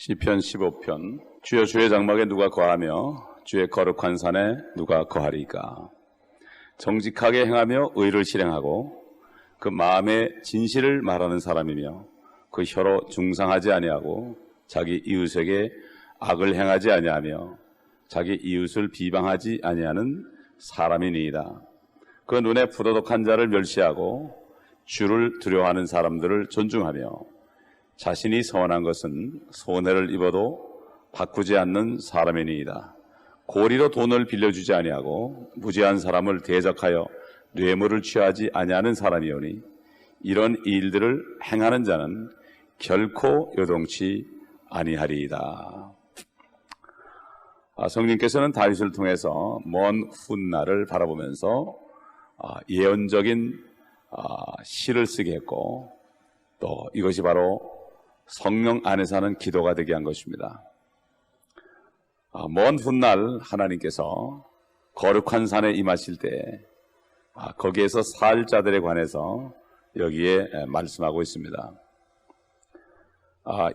시편 15편. 주여 주의 장막에 누가 거하며 주의 거룩한 산에 누가 거하리까. 정직하게 행하며 의를 실행하고 그 마음의 진실을 말하는 사람이며 그 혀로 중상하지 아니하고 자기 이웃에게 악을 행하지 아니하며 자기 이웃을 비방하지 아니하는 사람이니이다. 그 눈에 부도덕한 자를 멸시하고 주를 두려워하는 사람들을 존중하며 자신이 선한 것은 손해를 입어도 바꾸지 않는 사람이니이다. 고리로 돈을 빌려주지 아니하고 무지한 사람을 대적하여 뇌물을 취하지 아니하는 사람이오니 이런 일들을 행하는 자는 결코 요동치 아니하리이다. 성령께서는 다윗을 통해서 먼 훗날을 바라보면서 예언적인 시를 쓰게 했고, 또 이것이 바로 성령 안에서 하는 기도가 되게 한 것입니다. 먼 훗날 하나님께서 거룩한 산에 임하실 때 거기에서 살 자들에 관해서 여기에 말씀하고 있습니다.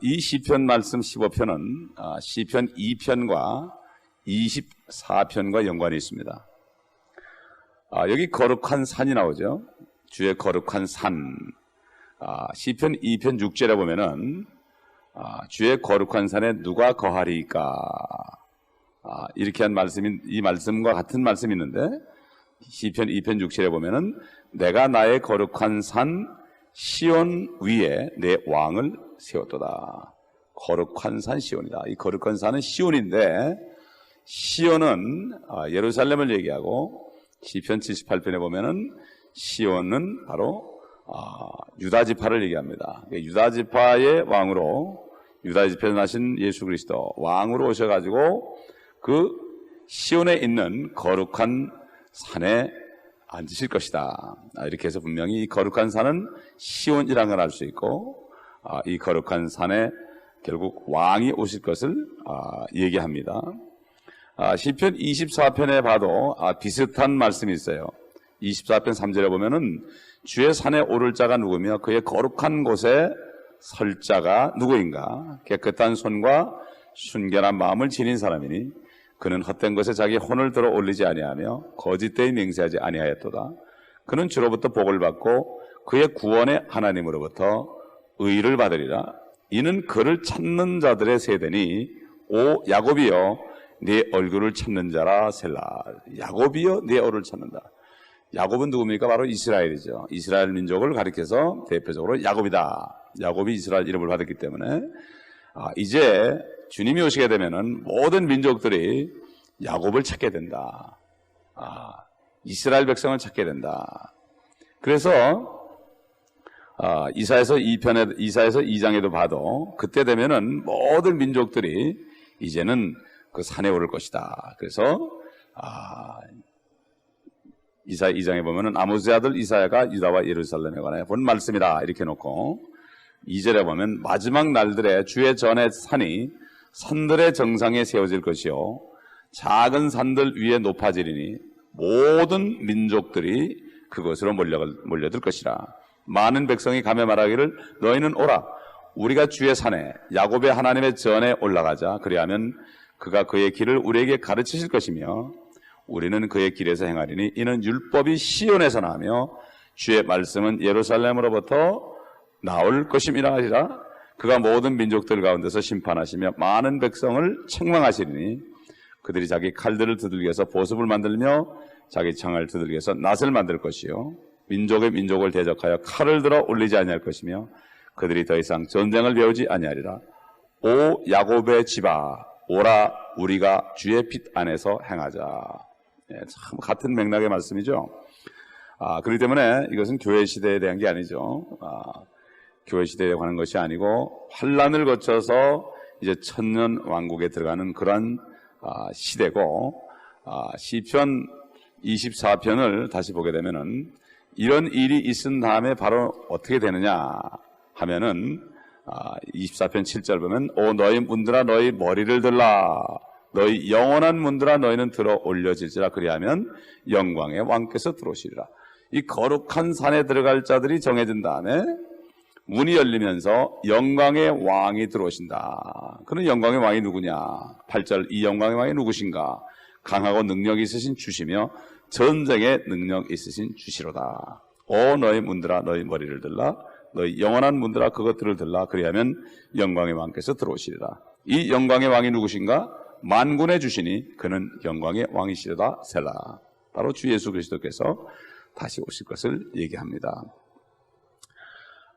이 시편 말씀 15편은 시편 2편과 24편과 연관이 있습니다. 여기 거룩한 산이 나오죠. 주의 거룩한 산. 시편 2편 6절에 보면은 주의 거룩한 산에 누가 거하리까, 이렇게 한 말씀이, 이 말씀과 같은 말씀이 있는데 시편 2편 6절에 보면은 내가 나의 거룩한 산 시온 위에 내 왕을 세웠도다. 거룩한 산 시온이다. 이 거룩한 산은 시온인데, 시온은 예루살렘을 얘기하고, 시편 78편에 보면은 시온은 바로 유다 지파를 얘기합니다. 유다 지파의 왕으로, 유다 지파에 나신 예수 그리스도 왕으로 오셔가지고 그 시온에 있는 거룩한 산에 앉으실 것이다. 이렇게 해서 분명히 이 거룩한 산은 시온이라는 걸 알 수 있고, 이 거룩한 산에 결국 왕이 오실 것을 얘기합니다. 시편 24편에 봐도 비슷한 말씀이 있어요. 24편 3절에 보면은 주의 산에 오를 자가 누구며 그의 거룩한 곳에 설 자가 누구인가. 깨끗한 손과 순결한 마음을 지닌 사람이니 그는 헛된 것에 자기 혼을 들어 올리지 아니하며 거짓되이 맹세하지 아니하였도다. 그는 주로부터 복을 받고 그의 구원의 하나님으로부터 의를 받으리라. 이는 그를 찾는 자들의 세대니 오 야곱이여 네 얼굴을 찾는 자라 셀라. 야곱이여 네 얼굴을 찾는다. 야곱은 누굽니까? 바로 이스라엘이죠. 이스라엘 민족을 가리켜서 대표적으로 야곱이다. 야곱이 이스라엘 이름을 받았기 때문에 이제 주님이 오시게 되면은 모든 민족들이 야곱을 찾게 된다. 이스라엘 백성을 찾게 된다. 그래서 이사야서 2장에도 봐도 그때 되면은 모든 민족들이 이제는 그 산에 오를 것이다. 그래서 이사야 2장에 보면은 아모스의 아들 이사야가 유다와 예루살렘에 관하여 본 말씀이다. 이렇게 놓고 2절에 보면 마지막 날들에 주의 전의 산이 산들의 정상에 세워질 것이요 작은 산들 위에 높아지리니 모든 민족들이 그것으로 몰려들 것이라. 많은 백성이 가며 말하기를 너희는 오라 우리가 주의 산에 야곱의 하나님의 전에 올라가자. 그리하면 그가 그의 길을 우리에게 가르치실 것이며 우리는 그의 길에서 행하리니 이는 율법이 시온에서 나며 주의 말씀은 예루살렘으로부터 나올 것임이라 하시라. 그가 모든 민족들 가운데서 심판하시며 많은 백성을 책망하시리니 그들이 자기 칼들을 두들겨서 보습을 만들며 자기 창을 두들겨서 낫을 만들 것이요 민족의 민족을 대적하여 칼을 들어 올리지 아니할 것이며 그들이 더 이상 전쟁을 배우지 아니하리라. 오 야곱의 집아 오라 우리가 주의 빛 안에서 행하자. 참 같은 맥락의 말씀이죠. 그렇기 때문에 이것은 교회 시대에 대한 게 아니죠. 교회 시대에 관한 것이 아니고 환란을 거쳐서 이제 천년 왕국에 들어가는 그런 시대고, 시편 24편을 다시 보게 되면은 이런 일이 있은 다음에 바로 어떻게 되느냐 하면은 24편 7절 보면 오 너희 문들아 너희 머리를 들라 너희 영원한 문들아 너희는 들어 올려질지라. 그리하면 영광의 왕께서 들어오시리라. 이 거룩한 산에 들어갈 자들이 정해진 다음에 문이 열리면서 영광의 왕이 들어오신다. 그는 영광의 왕이 누구냐? 8절, 이 영광의 왕이 누구신가? 강하고 능력 있으신 주시며 전쟁의 능력 있으신 주시로다. 오 너희 문들아 너희 머리를 들라, 너희 영원한 문들아 그것들을 들라. 그리하면 영광의 왕께서 들어오시리라. 이 영광의 왕이 누구신가? 만군의 주시니 그는 영광의 왕이시로다. 셀라. 바로 주 예수 그리스도께서 다시 오실 것을 얘기합니다.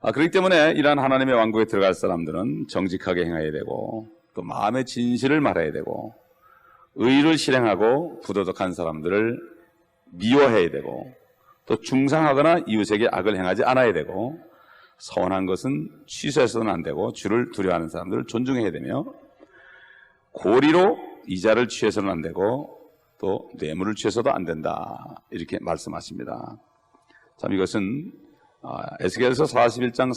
그렇기 때문에 이러한 하나님의 왕국에 들어갈 사람들은 정직하게 행해야 되고, 또 마음의 진실을 말해야 되고, 의를 실행하고 부도덕한 사람들을 미워해야 되고, 또 중상하거나 이웃에게 악을 행하지 않아야 되고, 서운한 것은 취소해서는 안 되고, 주를 두려워하는 사람들을 존중해야 되며, 고리로 이자를 취해서는 안 되고, 또 뇌물을 취해서도 안 된다. 이렇게 말씀하십니다. 참 이것은 에스겔서 41장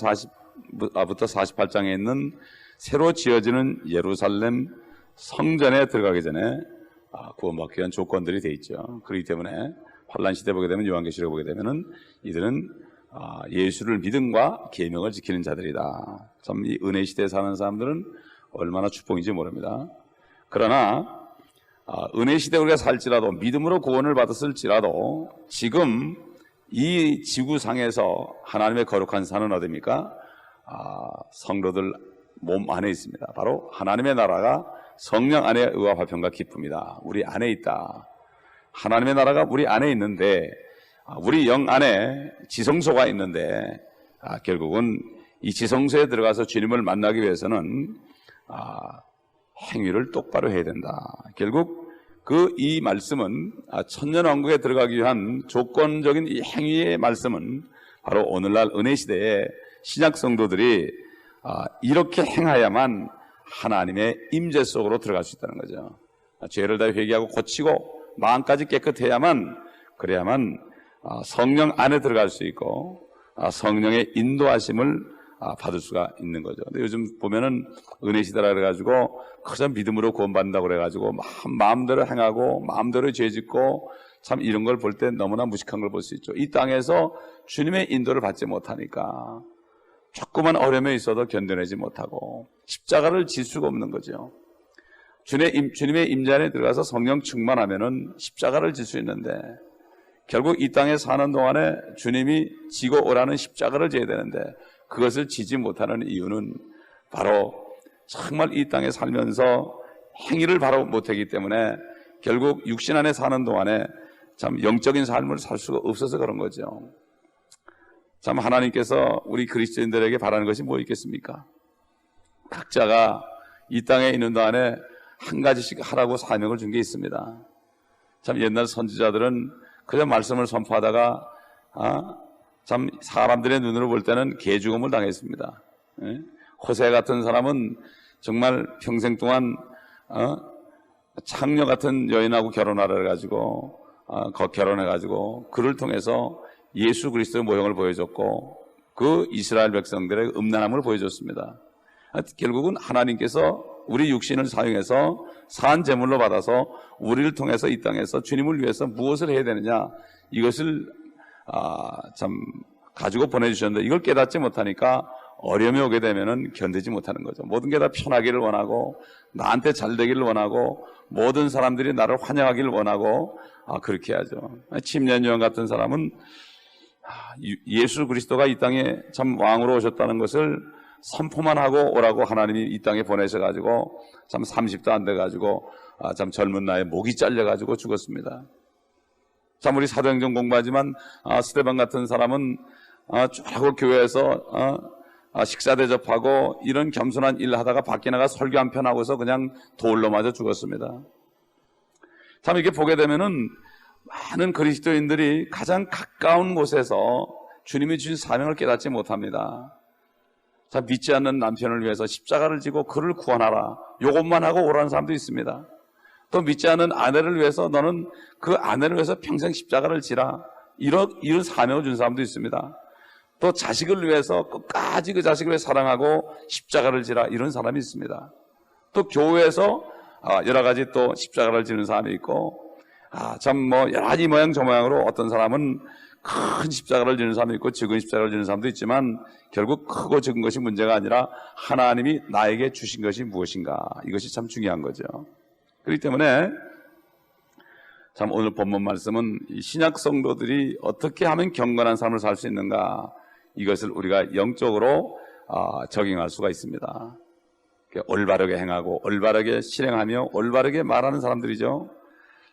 40부터 48장에 있는 새로 지어지는 예루살렘 성전에 들어가기 전에 구원받기 위한 조건들이 되어 있죠. 그렇기 때문에 환란 시대 보게 되면, 요한계시록 보게 되면은 이들은 예수를 믿음과 계명을 지키는 자들이다. 참 이 은혜 시대에 사는 사람들은 얼마나 축복인지 모릅니다. 그러나 은혜 시대 우리가 살지라도, 믿음으로 구원을 받았을지라도, 지금 이 지구상에서 하나님의 거룩한 산은 어디입니까? 성도들 몸 안에 있습니다. 바로 하나님의 나라가 성령 안에 의와 화평과 기쁨이다. 우리 안에 있다. 하나님의 나라가 우리 안에 있는데, 우리 영 안에 지성소가 있는데, 결국은 이 지성소에 들어가서 주님을 만나기 위해서는 행위를 똑바로 해야 된다. 결국 이 말씀은 천년왕국에 들어가기 위한 조건적인 이 행위의 말씀은 바로 오늘날 은혜 시대에 신약 성도들이 이렇게 행하야만 하나님의 임재 속으로 들어갈 수 있다는 거죠. 죄를 다 회개하고 고치고 마음까지 깨끗해야만, 그래야만 성령 안에 들어갈 수 있고 성령의 인도하심을 받을 수가 있는 거죠. 근데 요즘 보면은 은혜 시대라 그래가지고 그저 믿음으로 구원받는다고 그래가지고 마음대로 행하고 마음대로 죄짓고, 참 이런 걸 볼 때 너무나 무식한 걸 볼 수 있죠. 이 땅에서 주님의 인도를 받지 못하니까 조그만 어려움에 있어도 견뎌내지 못하고 십자가를 질 수가 없는 거죠. 주님의 임재 안에 들어가서 성령 충만하면은 십자가를 질 수 있는데, 결국 이 땅에 사는 동안에 주님이 지고 오라는 십자가를 져야 되는데 그것을 지지 못하는 이유는 바로 정말 이 땅에 살면서 행위를 바로 못하기 때문에 결국 육신 안에 사는 동안에 참 영적인 삶을 살 수가 없어서 그런 거죠. 참 하나님께서 우리 그리스도인들에게 바라는 것이 뭐 있겠습니까? 각자가 이 땅에 있는 동안에 한 가지씩 하라고 사명을 준 게 있습니다. 참 옛날 선지자들은 그저 말씀을 선포하다가 참 사람들의 눈으로 볼 때는 개죽음을 당했습니다. 호세 같은 사람은 정말 평생 동안 창녀 같은 여인하고 결혼하라 해가지고 결혼해가지고 그를 통해서 예수 그리스도의 모형을 보여줬고 그 이스라엘 백성들의 음란함을 보여줬습니다. 결국은 하나님께서 우리 육신을 사용해서 산 제물로 받아서 우리를 통해서 이 땅에서 주님을 위해서 무엇을 해야 되느냐, 이것을 참 가지고 보내주셨는데 이걸 깨닫지 못하니까 어려움이 오게 되면은 견디지 못하는 거죠. 모든 게 다 편하기를 원하고 나한테 잘 되기를 원하고 모든 사람들이 나를 환영하기를 원하고 그렇게 하죠. 침례 요한 같은 사람은 예수 그리스도가 이 땅에 참 왕으로 오셨다는 것을 선포만 하고 오라고 하나님이 이 땅에 보내셔가지고 참 30도 안 돼가지고 참 젊은 나이에 목이 잘려가지고 죽었습니다. 참 우리 사도행전 공부하지만 스데반 같은 사람은 쭉 교회에서 식사 대접하고 이런 겸손한 일을 하다가 밖에 나가 설교 한 편 하고서 그냥 돌로 맞아 죽었습니다. 참 이렇게 보게 되면은 많은 그리스도인들이 가장 가까운 곳에서 주님이 주신 사명을 깨닫지 못합니다. 자, 믿지 않는 남편을 위해서 십자가를 지고 그를 구원하라, 요것만 하고 오라는 사람도 있습니다. 또 믿지 않는 아내를 위해서 너는 그 아내를 위해서 평생 십자가를 지라, 이런 사명을 준 사람도 있습니다. 또 자식을 위해서 끝까지 그 자식을 위해 사랑하고 십자가를 지라, 이런 사람이 있습니다. 또 교회에서 여러 가지 또 십자가를 지는 사람이 있고 참 여러 가지 모양 저 모양으로 어떤 사람은 큰 십자가를 지는 사람도 있고 적은 십자가를 지는 사람도 있지만 결국 크고 적은 것이 문제가 아니라 하나님이 나에게 주신 것이 무엇인가, 이것이 참 중요한 거죠. 그렇기 때문에 참 오늘 본문 말씀은 이 신약 성도들이 어떻게 하면 경건한 삶을 살 수 있는가, 이것을 우리가 영적으로 적용할 수가 있습니다. 올바르게 행하고 올바르게 실행하며 올바르게 말하는 사람들이죠.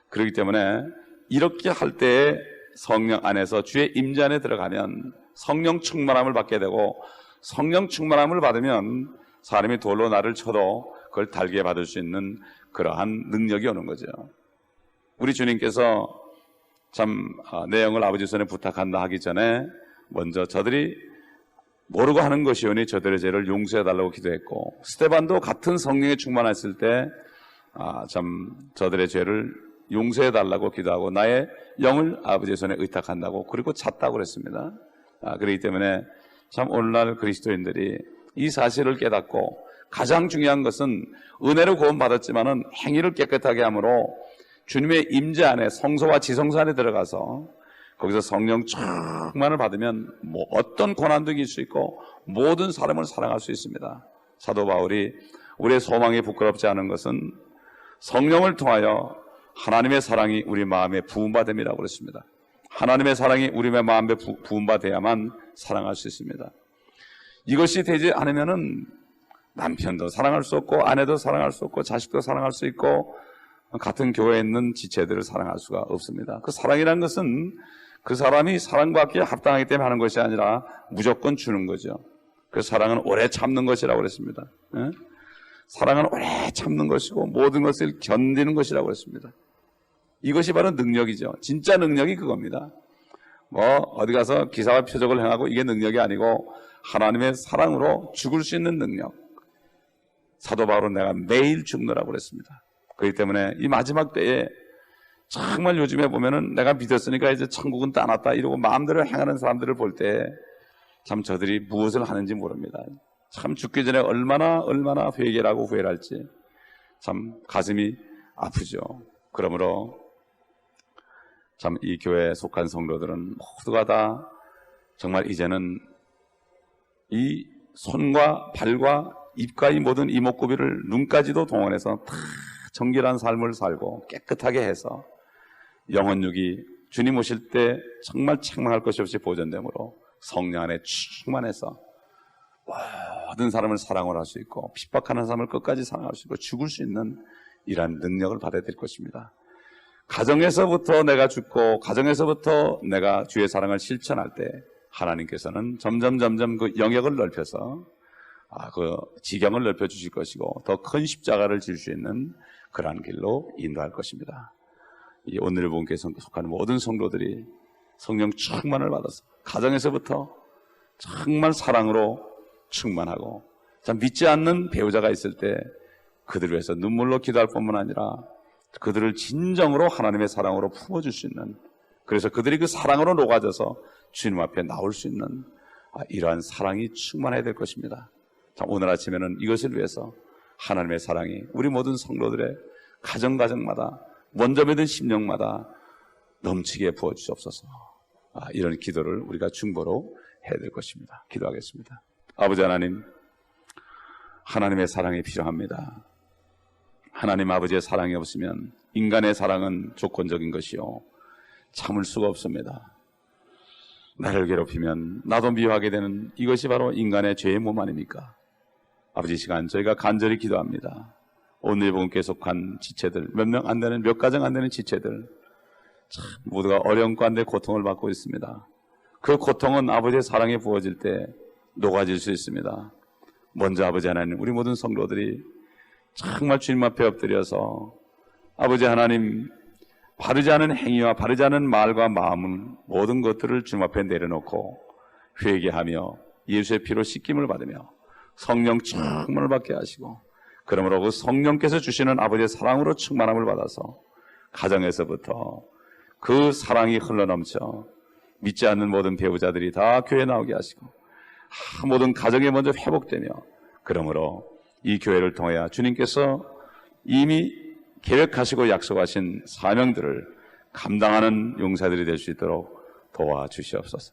그렇기 때문에 이렇게 할 때에 성령 안에서 주의 임재 안에 들어가면 성령 충만함을 받게 되고, 성령 충만함을 받으면 사람이 돌로 나를 쳐도 그걸 달게 받을 수 있는 그러한 능력이 오는 거죠. 우리 주님께서 참 내 영을 아버지 손에 부탁한다 하기 전에 먼저 저들이 모르고 하는 것이오니 저들의 죄를 용서해달라고 기도했고, 스데반도 같은 성령에 충만했을 때 참 저들의 죄를 용서해달라고 기도하고 나의 영을 아버지의 손에 의탁한다고, 그리고 찼다고 그랬습니다. 그렇기 때문에 참 오늘날 그리스도인들이 이 사실을 깨닫고, 가장 중요한 것은 은혜로 구원받았지만은 행위를 깨끗하게 함으로 주님의 임재 안에, 성소와 지성소 안에 들어가서 거기서 성령 충만을 받으면 뭐 어떤 고난도 이길 수 있고 모든 사람을 사랑할 수 있습니다. 사도 바울이 우리의 소망이 부끄럽지 않은 것은 성령을 통하여 하나님의 사랑이 우리 마음에 부음받음이라고 그랬습니다. 하나님의 사랑이 우리 마음에 부음받아야만 사랑할 수 있습니다. 이것이 되지 않으면은 남편도 사랑할 수 없고 아내도 사랑할 수 없고 자식도 사랑할 수 있고 같은 교회에 있는 지체들을 사랑할 수가 없습니다. 그 사랑이라는 것은 그 사람이 사랑받기에 합당하기 때문에 하는 것이 아니라 무조건 주는 거죠. 그 사랑은 오래 참는 것이라고 그랬습니다. 사랑은 오래 참는 것이고 모든 것을 견디는 것이라고 그랬습니다. 이것이 바로 능력이죠. 진짜 능력이 그겁니다. 뭐 어디 가서 기사와 표적을 행하고 이게 능력이 아니고 하나님의 사랑으로 죽을 수 있는 능력. 사도 바울은 내가 매일 죽노라고 그랬습니다. 그렇기 때문에 이 마지막 때에 정말 요즘에 보면은 내가 믿었으니까 이제 천국은 따놨다 이러고 마음대로 행하는 사람들을 볼 때 참 저들이 무엇을 하는지 모릅니다. 참 죽기 전에 얼마나 회개를 하고 후회를 할지 참 가슴이 아프죠. 그러므로 참 이 교회에 속한 성도들은 모두가 다 정말 이제는 이 손과 발과 입과 이 모든 이목구비를 눈까지도 동원해서 다 정결한 삶을 살고 깨끗하게 해서 영혼육이 주님 오실 때 정말 책망할 것이 없이 보존되므로 성령 안에 충만해서 모든 사람을 사랑을 할 수 있고 핍박하는 사람을 끝까지 사랑할 수 있고 죽을 수 있는 이러한 능력을 받아야 될 것입니다. 가정에서부터 내가 죽고 가정에서부터 내가 주의 사랑을 실천할 때 하나님께서는 점점 그 영역을 넓혀서 그 지경을 넓혀주실 것이고 더 큰 십자가를 질 수 있는 그러한 길로 인도할 것입니다. 이 오늘 본교에 속하는 모든 성도들이 성령 충만을 받아서 가정에서부터 정말 사랑으로 충만하고 참 믿지 않는 배우자가 있을 때 그들을 위해서 눈물로 기도할 뿐만 아니라 그들을 진정으로 하나님의 사랑으로 품어줄 수 있는, 그래서 그들이 그 사랑으로 녹아져서 주님 앞에 나올 수 있는 이러한 사랑이 충만해야 될 것입니다. 자, 오늘 아침에는 이것을 위해서 하나님의 사랑이 우리 모든 성도들의 가정마다 먼저 믿은 심령마다 넘치게 부어주시옵소서. 이런 기도를 우리가 중보로 해야 될 것입니다. 기도하겠습니다. 아버지 하나님, 하나님의 사랑이 필요합니다. 하나님 아버지의 사랑이 없으면 인간의 사랑은 조건적인 것이요 참을 수가 없습니다. 나를 괴롭히면 나도 미워하게 되는 이것이 바로 인간의 죄의 몸 아닙니까? 아버지, 시간 저희가 간절히 기도합니다. 오늘 본교에 속한 지체들, 몇 가정 안 되는 지체들 참 모두가 어려운 가운데 고통을 받고 있습니다. 그 고통은 아버지의 사랑이 부어질 때 녹아질 수 있습니다. 먼저 아버지 하나님, 우리 모든 성도들이 정말 주님 앞에 엎드려서 아버지 하나님, 바르지 않은 행위와 바르지 않은 말과 마음은 모든 것들을 주님 앞에 내려놓고 회개하며 예수의 피로 씻김을 받으며 성령 충만을 받게 하시고, 그러므로 그 성령께서 주시는 아버지의 사랑으로 충만함을 받아서 가정에서부터 그 사랑이 흘러넘쳐 믿지 않는 모든 배우자들이 다 교회에 나오게 하시고 모든 가정이 먼저 회복되며, 그러므로 이 교회를 통하여 주님께서 이미 계획하시고 약속하신 사명들을 감당하는 용사들이 될 수 있도록 도와주시옵소서.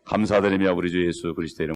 감사드리며 우리 주 예수 그리스도의 이름